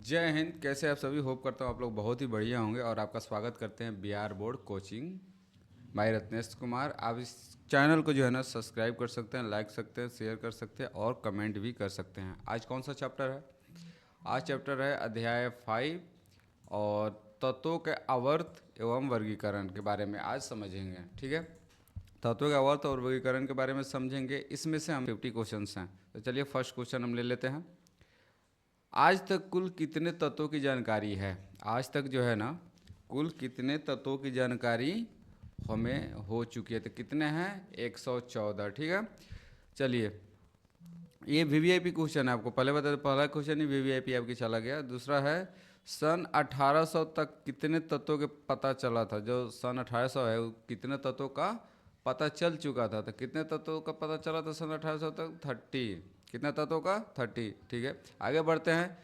जय हिंद। कैसे आप सभी? होप करता हूँ आप लोग बहुत ही बढ़िया होंगे और आपका स्वागत करते हैं Bihar board coaching bye Ratnesh Kumar. आप इस चैनल को जो है ना सब्सक्राइब कर सकते हैं, लाइक सकते हैं, शेयर कर सकते हैं और कमेंट भी कर सकते हैं। आज कौन सा चैप्टर है? आज चैप्टर है अध्याय 5 और तत्वों के आवर्त एवं वर्गीकरण के बारे में आज समझेंगे। ठीक है, तत्वों के आवर्त और वर्गीकरण के बारे में समझेंगे। इसमें से हम 50 क्वेश्चंस हैं। तो चलिए फर्स्ट क्वेश्चन हम ले लेते हैं। आज तक कुल कितने तत्वों की जानकारी है? आज तक जो है ना कुल कितने तत्वों की जानकारी हमें हो चुकी है? तो कितने हैं? 114। ठीक है, चलिए ये वीवीआईपी क्वेश्चन है। आपको पहले बता दें, पहला क्वेश्चन ही वीवीआईपी आपकी चला गया। दूसरा है सन 1800 तक कितने तत्वों के पता चला था? जो सन 1800 है वो कितने तत्वों का पता चल चुका था? तो कितने तत्वों का पता चला था सन 1800 तक? 30। कितने तत्वों का? 30। ठीक है, आगे बढ़ते हैं।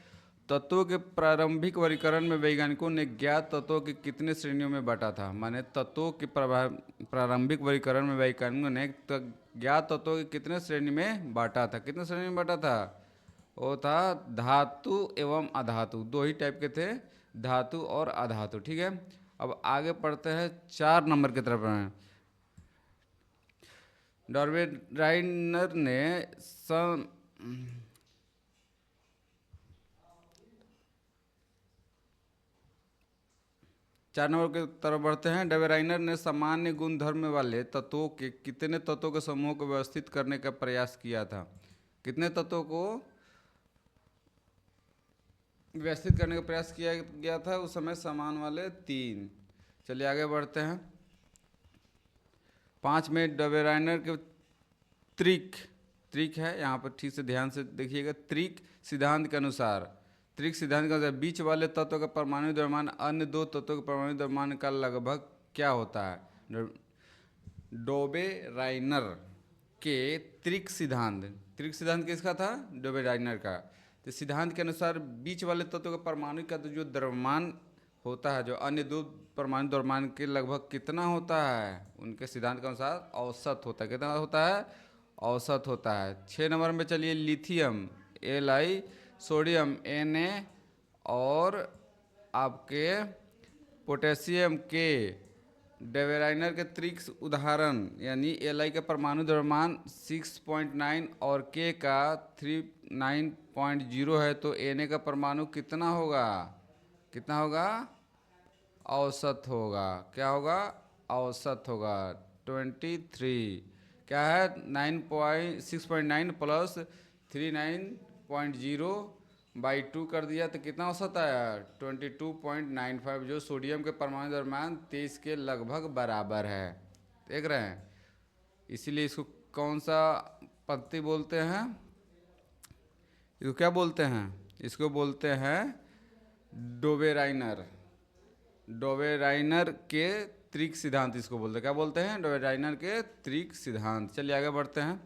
तत्वों के प्रारंभिक वर्गीकरण में वैज्ञानिकों ने ज्ञात तत्वों की कितने श्रेणियों में बांटा था? माने तत्वों के प्रारंभिक वर्गीकरण में वैज्ञानिकों ने ज्ञात तत्वों की कितने श्रेणी में बांटा था? कितने श्रेणी में बांटा था? वो था धातु एवं अधातु। दो ही टाइप के थे, धातु और अधातु। ठीक है, अब आगे पढ़ते हैं 4 नंबर की तरफ हैं। डॉर्वेराइनर ने सन 4 नंबर की तरफ बढ़ते हैं। डॉर्वेराइनर ने सामान्य गुणधर्म वाले तत्वों के कितने तत्वों के समूह को व्यवस्थित करने का प्रयास किया था? कितने तत्वों को व्यवस्थित करने का प्रयास किया गया था उस समय? समान वाले 3। चलिए आगे बढ़ते हैं। 5 में डॉर्वेराइनर के त्रिक त्रिक है, यहाँ पर ठीक से ध्यान से देखिएगा। त्रिक सिद्धांत के अनुसार, त्रिक सिद्धांत के अनुसार बीच वाले तत्व का परमाणु द्रव्यमान अन्य दो तत्वों के परमाणु द्रव्यमान का लगभग क्या होता है? डॉर्वेराइनर के त्रिक सिद्धांत किसका था? डॉर्वेराइनर का। तो सिद्धांत के अनुसार बीच वाले तत्व का परमाणु का तो जो द्रव्यमान होता है, जो अन्य दो परमाणु द्रव्यमान के लगभग कितना होता है? उनके सिद्धांत के अनुसार औसत होता है। कितना होता है? औसत होता है। 6 नंबर में चलिए लिथियम Li, सोडियम Na और आपके पोटेशियम के डॉर्वेराइनर के त्रिक उदाहरण यानी Li का परमाणु द्रव्यमान 6.9 और K का 39.0 है, तो Na का परमाणु कितना होगा? कितना होगा? औसत होगा। क्या होगा? औसत होगा 23। क्या है? 6.9 प्लस 39.0 बाई 2 कर दिया तो कितना औसत आया? 22.95, जो सोडियम के परमाणु द्रव्यमान 23 के लगभग बराबर है। देख रहे हैं, इसीलिए इसको कौन सा पद्धति बोलते हैं? इसको क्या बोलते हैं? इसको बोलते हैं डॉर्वेराइनर। डॉर्वेराइनर के त्रिक सिद्धांत इसको बोलते हैं। क्या बोलते हैं? डॉर्वेराइनर के त्रिक सिद्धांत। चलिए आगे बढ़ते हैं।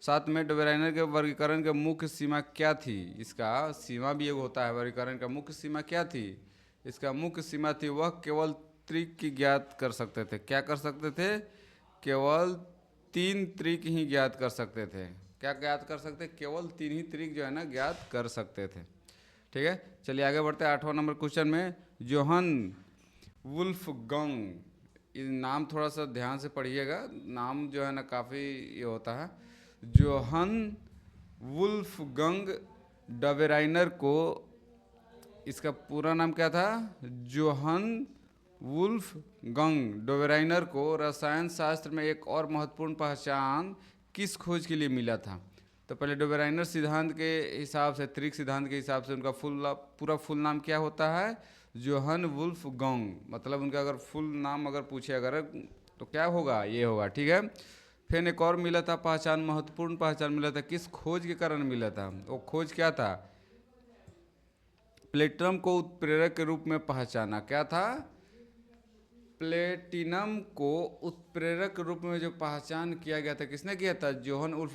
साथ में डॉर्वेराइनर के वर्गीकरण के मुख्य सीमा क्या थी? इसका सीमा भी एक होता है। वर्गीकरण का मुख्य सीमा क्या थी? इसका मुख्य सीमा थी वह केवल त्रिक की ज्ञात कर सकते थे। क्या कर सकते थे? केवल 3 त्रिक ही ज्ञात कर सकते थे। क्या ज्ञात कर सकते? केवल 3 ही त्रिक जो है ना ज्ञात कर सकते थे। ठीक है, चलिए आगे बढ़ते हैं। 8वां नंबर क्वेश्चन में जोहन वुल्फगंग, ये नाम थोड़ा सा ध्यान से पढ़िएगा, नाम जो है ना काफ़ी ये होता है। जोहन वुल्फगंग डॉर्वेराइनर को, इसका पूरा नाम क्या था? जोहन वुल्फगंग डॉर्वेराइनर को रसायन शास्त्र में एक और महत्वपूर्ण पहचान किस खोज के लिए मिला था? तो पहले डॉर्वेराइनर सिद्धांत के हिसाब से, त्रिक सिद्धांत के हिसाब से उनका पूरा फुल नाम क्या होता है? जोहन वुल्फगंग। मतलब उनका अगर फुल नाम अगर पूछे अगर तो क्या होगा? ये होगा। ठीक है, फिर एक और मिला था पहचान, महत्वपूर्ण पहचान मिला था। किस खोज के कारण मिला था? वो खोज क्या था? प्लेटिनम को उत्प्रेरक के रूप में पहचाना। क्या था? प्लेटिनम को उत्प्रेरक के रूप में जो पहचान किया गया था, किसने किया था? जोहन उल्फ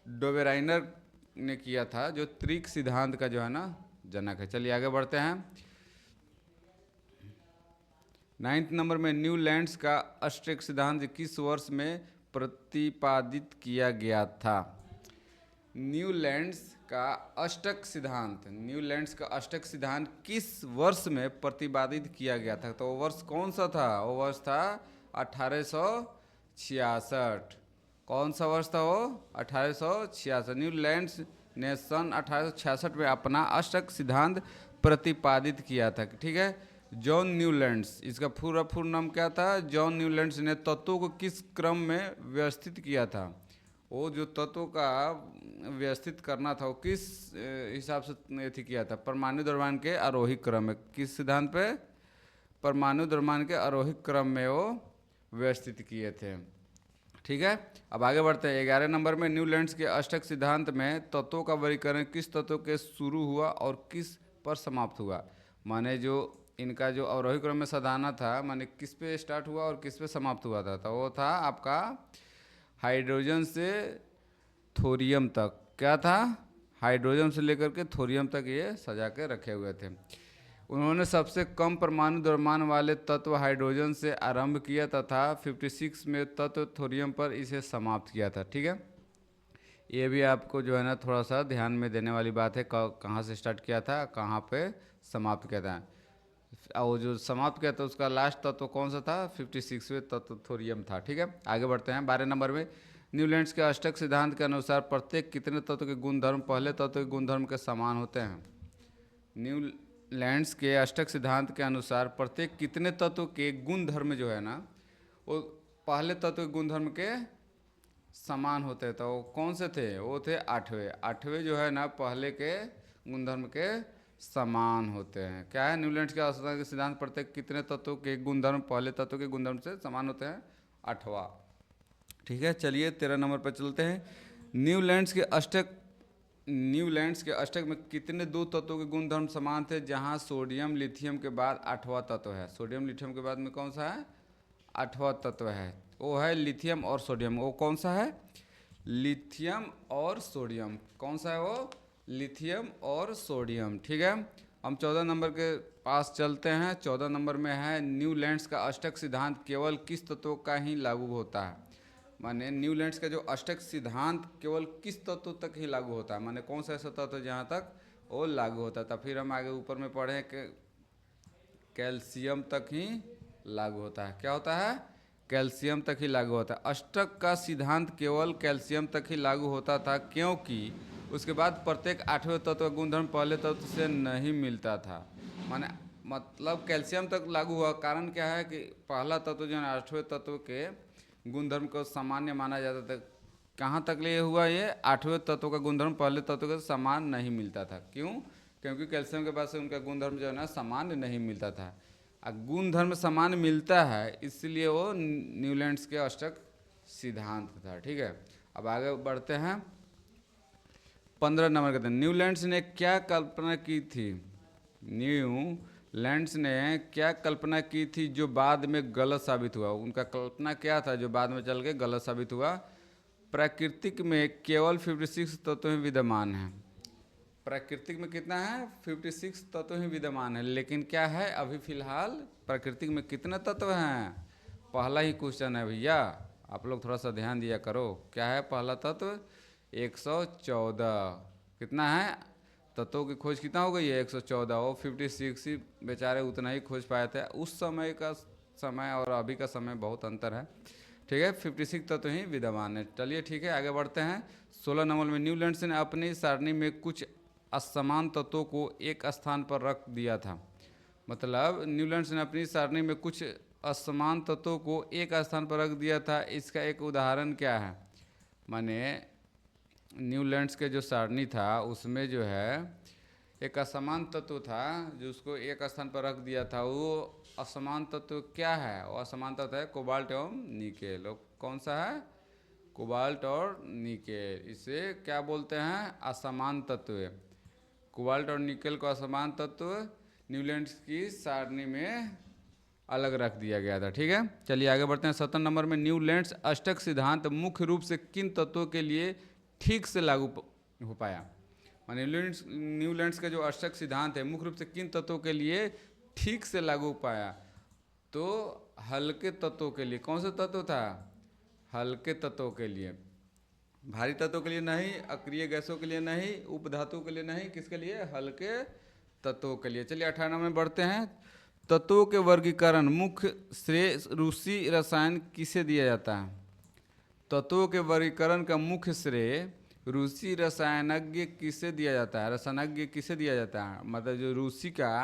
डॉर्वेराइनर ने किया था, जो त्रिक सिद्धांत का जो है ना जनक है। चलिए आगे बढ़ते हैं। 9th नंबर में न्यूलैंड्स का अष्टक सिद्धांत किस वर्ष में प्रतिपादित किया गया था? न्यूलैंड्स का अष्टक सिद्धांत, न्यूलैंड्स का अष्टक सिद्धांत किस वर्ष में प्रतिपादित किया गया था? तो वो वर्ष कौन सा था? वो वर्ष था 1866। कौन सा वर्ष था वो? 1866। न्यूलैंड्स ने सन 1866 में अपना अष्टक सिद्धांत प्रतिपादित किया था, ठीक है। जॉन न्यूलैंड्स, इसका पूरा नाम क्या था? जॉन न्यूलैंड्स ने तत्वों को किस क्रम में व्यवस्थित किया था? वो जो तत्वों का व्यवस्थित करना था वो किस हिसाब से थी किया था? परमाणु द्रव्यमान के आरोही क्रम में। किस सिद्धांत पे? परमाणु द्रव्यमान के आरोही क्रम में वो व्यवस्थित किए थे, ठीक है। अब आगे बढ़ते हैं। 11 नंबर में न्यूलैंड्स के अष्टक सिद्धांत में तत्वों का वर्गीकरण किस तत्व के शुरू हुआ और किस पर समाप्त हुआ? माने जो इनका जो अवरोही क्रम में साधना था, माने किस पे स्टार्ट हुआ और किस पे समाप्त हुआ था? तो वो था आपका हाइड्रोजन से थोरियम तक। क्या था? हाइड्रोजन से लेकर के थोरियम तक ये सजा के रखे हुए थे। उन्होंने सबसे कम परमाणु द्रव्यमान वाले तत्व हाइड्रोजन से आरंभ किया तथा 56 में तत्व थोरियम पर इसे समाप्त किया था, ठीक है। ये भी आपको जो है ना थोड़ा सा ध्यान में देने वाली बात है, कहाँ से स्टार्ट किया था, कहाँ पे समाप्त किया था। और जो समाप्त किया था उसका लास्ट तत्व कौन सा था? 56वें तत्व थोरियम था, ठीक है। आगे बढ़ते हैं। 12 नंबर में न्यूलैंड्स के अष्टक सिद्धांत के अनुसार प्रत्येक कितने तत्व के गुणधर्म पहले तत्व के गुणधर्म के समान होते हैं? न्यूलैंड्स के अष्टक सिद्धांत के अनुसार प्रत्येक कितने तत्व के गुणधर्म जो है ना वो पहले तत्व के गुणधर्म के समान होते हैं। तो वो कौन से थे? वो थे आठवें जो है ना पहले के गुणधर्म के समान होते हैं। क्या है? न्यूलैंड्स के अष्टक सिद्धांत प्रत्येक कितने तत्वों के गुणधर्म पहले तत्व के गुणधर्म से समान होते हैं? 8वां, ठीक है। चलिए 13 नंबर पर चलते हैं। न्यूलैंड्स के अष्टक में कितने दो तत्वों के गुणधर्म समान थे? जहां सोडियम लिथियम के बाद 8वां तत्व है। सोडियम लिथियम के बाद में कौन सा है? 8वां तत्व है, वो है लिथियम और सोडियम। वो कौन सा है? लिथियम और सोडियम। कौन सा है वो? लिथियम और सोडियम, ठीक है। हम 14 नंबर के पास चलते हैं। 14 नंबर में है न्यूलैंड्स का अष्टक सिद्धांत केवल किस तत्व का ही लागू होता है? माने न्यूलैंड्स का जो अष्टक सिद्धांत केवल किस तत्व तक ही लागू होता है? माने कौन सा ऐसा तत्व जहाँ तक वो लागू होता है? फिर हम आगे ऊपर में पढ़े कि कैल्शियम तक ही लागू होता है। क्या होता है? कैल्शियम तक ही लागू होता है। अष्टक का सिद्धांत केवल कैल्शियम तक ही लागू होता था क्योंकि उसके बाद प्रत्येक 8वें तत्व का गुणधर्म पहले तत्व से नहीं मिलता था। माने मतलब कैल्शियम तक लागू हुआ, कारण क्या है कि पहला तत्व जो है 8वें तत्व के गुणधर्म को सामान्य माना जाता था। कहाँ तक ले हुआ ये? 8वें तत्व का गुणधर्म पहले तत्व के समान नहीं मिलता था। क्यों? क्योंकि कैल्शियम के पास से उनका गुणधर्म जो है ना सामान्य नहीं मिलता था। गुणधर्म समान मिलता है इसलिए वो न्यूलैंड्स के अष्टक सिद्धांत था, ठीक है। अब आगे बढ़ते हैं। 15 नंबर कहते हैं न्यूलैंड्स ने क्या कल्पना की थी? न्यूलैंड्स ने क्या कल्पना की थी जो बाद में गलत साबित हुआ? उनका कल्पना क्या था जो बाद में चल के गलत साबित हुआ? प्राकृतिक में केवल 56 तत्व ही विद्यमान है। प्राकृतिक में कितना है? 56 तत्व ही विद्यमान है। लेकिन क्या है अभी फिलहाल प्राकृतिक में कितने तत्व हैं? पहला ही क्वेश्चन है भैया, आप लोग थोड़ा सा ध्यान दिया करो। क्या है पहला तत्व? 114। कितना है? तत्वों की खोज कितना हो गई है? 114। वो 56 ही बेचारे उतना ही खोज पाए थे। उस समय का समय और अभी का समय बहुत अंतर है, ठीक है। 56 तत्व ही विद्यमान है। चलिए ठीक है आगे बढ़ते हैं। 16 नंबर में न्यूलैंड्स ने अपनी सारणी में कुछ असमान तत्वों को एक स्थान पर रख दिया था। मतलब न्यूलैंड्स ने अपनी सारणी में कुछ असमान तत्वों को एक स्थान पर रख दिया था। इसका एक उदाहरण क्या है? माने न्यूलैंड्स के जो सारणी था उसमें जो है एक असमान तत्व था जो उसको एक स्थान पर रख दिया था। वो असमान तत्व क्या है? वो असमान तत्व है कोबाल्ट एवं निकेल। कौन सा है? कोबाल्ट और निकेल। इसे क्या बोलते हैं? असमान तत्व। कोबाल्ट और निकेल को असमान तत्व न्यूलैंड्स की सारणी में अलग रख दिया गया था, ठीक है। चलिए आगे बढ़ते हैं। 17 नंबर में न्यूलैंड्स अष्टक सिद्धांत मुख्य रूप से किन तत्वों के लिए ठीक से लागू हो पाया? माने न्यूलैंड्स का जो अष्टक सिद्धांत है मुख्य रूप से किन तत्वों के लिए ठीक से लागू पाया? तो हल्के तत्वों के लिए। कौन सा तत्व था? हल्के तत्वों के लिए। भारी तत्वों के लिए नहीं, अक्रिय गैसों के लिए नहीं, उपधातु के लिए नहीं, किसके लिए? हल्के तत्वों के लिए। चलिए 18 में बढ़ते हैं। तत्वों के वर्गीकरण मुख्य श्रेय रूसी रसायन किसे दिया जाता है? तत्वों के वर्गीकरण का मुख्य श्रेय रूसी रसायनज्ञ किसे दिया जाता है? रसायनज्ञ किसे दिया जाता है? मतलब जो रूसी का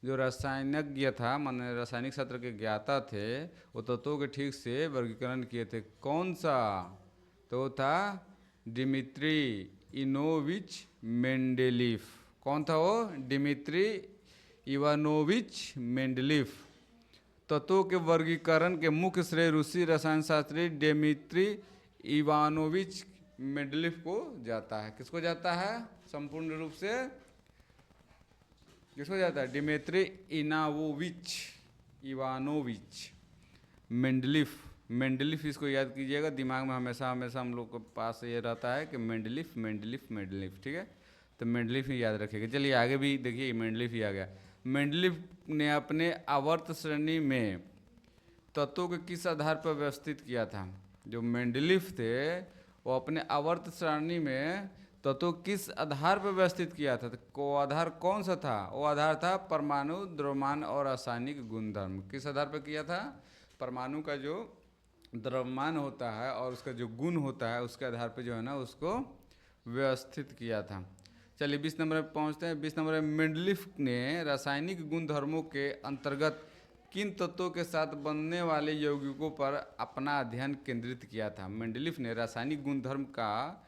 जो रसायनज्ञ था, माने रासायनिक शास्त्र के ज्ञाता थे, वो तत्वों के ठीक से वर्गीकरण किए थे। कौन सा? तो वो था डिमित्री इनोविच मेंडेलीफ। कौन था वो? Dmitri Ivanovich Mendeleev. तत्वों के वर्गीकरण के मुख्य श्रेय रूसी रसायन शास्त्री डिमित्री इवानोविच मेंडेलीफ को जाता है। किसको जाता है? संपूर्ण रूप से किसको जाता है? डिमित्री इनावोविच इवानोविच मेंडेलीफ। मेंडेलीफ इसको याद कीजिएगा, दिमाग में हमेशा हमेशा हम लोग के पास ये रहता है कि मेंडेलीफ मेंडेलीफ मेंडेलीफ, ठीक है? तो मेंडेलीफ ही याद रखेगा। चलिए आगे भी देखिए, मेंडेलीफ ही आ गया। मेंडेलीफ ने अपने आवर्त श्रेणी में तत्वों के किस आधार पर व्यवस्थित किया था? जो मेंडेलीफ थे वो अपने आवर्त सारणी में तत्वों किस आधार पर व्यवस्थित किया था? तो वो आधार कौन सा था? वो आधार था परमाणु, द्रव्यमान और रासायनिक गुणधर्म। किस आधार पर किया था? परमाणु का जो द्रव्यमान होता है और उसका जो गुण होता है उसके आधार पर जो है ना उसको व्यवस्थित किया था। चलिए 20 नंबर में पहुंचते हैं। 20 नंबर में मेंडेलीफ ने रासायनिक गुणधर्मों के अंतर्गत किन तत्वों के साथ बनने वाले यौगिकों पर अपना अध्ययन केंद्रित किया था? मेंडेलीफ ने रासायनिक गुणधर्म का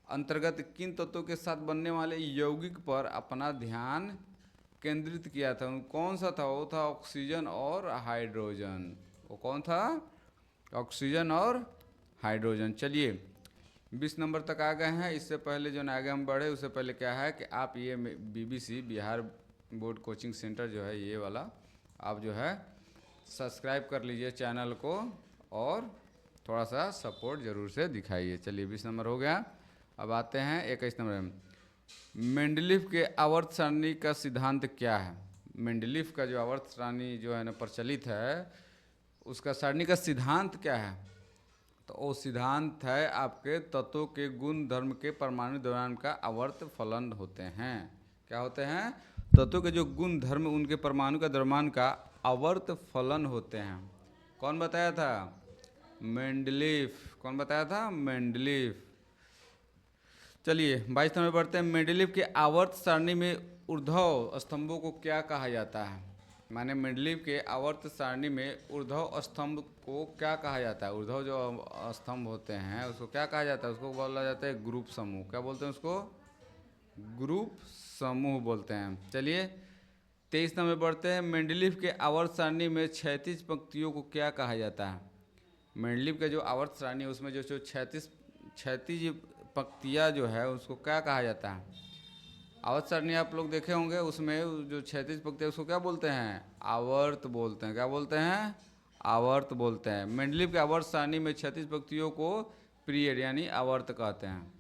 अंतर्गत किन तत्वों के साथ बनने वाले यौगिक पर अपना ध्यान केंद्रित किया था? कौन सा था? वो था ऑक्सीजन और हाइड्रोजन। वो कौन था? ऑक्सीजन और हाइड्रोजन। चलिए 20 नंबर तक आ गए हैं। इससे पहले जो आगे हम बढ़े उससे पहले क्या है कि आप ये BBC Bihar board coaching centre जो है ये वाला आप जो है सब्सक्राइब कर लीजिए चैनल को और थोड़ा सा सपोर्ट ज़रूर से दिखाइए। चलिए 20 नंबर हो गया। अब आते हैं 21 नंबर में। मेंडेलीफ के आवर्त सारणी का सिद्धांत क्या है? मेंडेलीफ का जो आवर्त सारणी जो है ना प्रचलित है उसका सारणी का सिद्धांत क्या है? तो वो सिद्धांत है आपके तत्वों के गुण धर्म के परमाणु द्रव्यमान का आवर्त फलन होते हैं। क्या होते हैं? तत्वों के जो गुण धर्म उनके परमाणु का द्रव्यमान का आवर्त फलन होते हैं। कौन बताया था? मेंडेलीफ। कौन बताया था? मेंडेलीफ। चलिए 22 नंबर बढ़ते हैं। मेंडेलीफ के आवर्त सारणी में ऊर्ध्व स्तंभों को क्या कहा जाता है? माने मेंडेलीफ के आवर्त सारणी में ऊर्ध्व स्तंभ को क्या कहा जाता है? ऊर्ध्व जो स्तंभ होते हैं उसको क्या कहा जाता है? उसको बोला जाता है ग्रुप समूह। क्या बोलते हैं उसको? ग्रुप समूह बोलते हैं। चलिए 23 नंबर बढ़ते हैं। मेंडेलीफ के आवर्त सारणी में क्षैतिज पंक्तियों को क्या कहा जाता है? मेंडेलीफ का जो आवर्त सारणी है उसमें जो क्षैतिज पंक्तियाँ जो है उसको क्या कहा जाता है? आवर्त सारणी आप लोग देखे होंगे, उसमें जो क्षैतिज पंक्ति है उसको क्या बोलते हैं? आवर्त बोलते हैं। क्या बोलते हैं? आवर्त बोलते हैं। मेंडेलीफ के आवर्त सारणी में क्षैतिज पंक्तियों को पीरियड यानी आवर्त कहते हैं।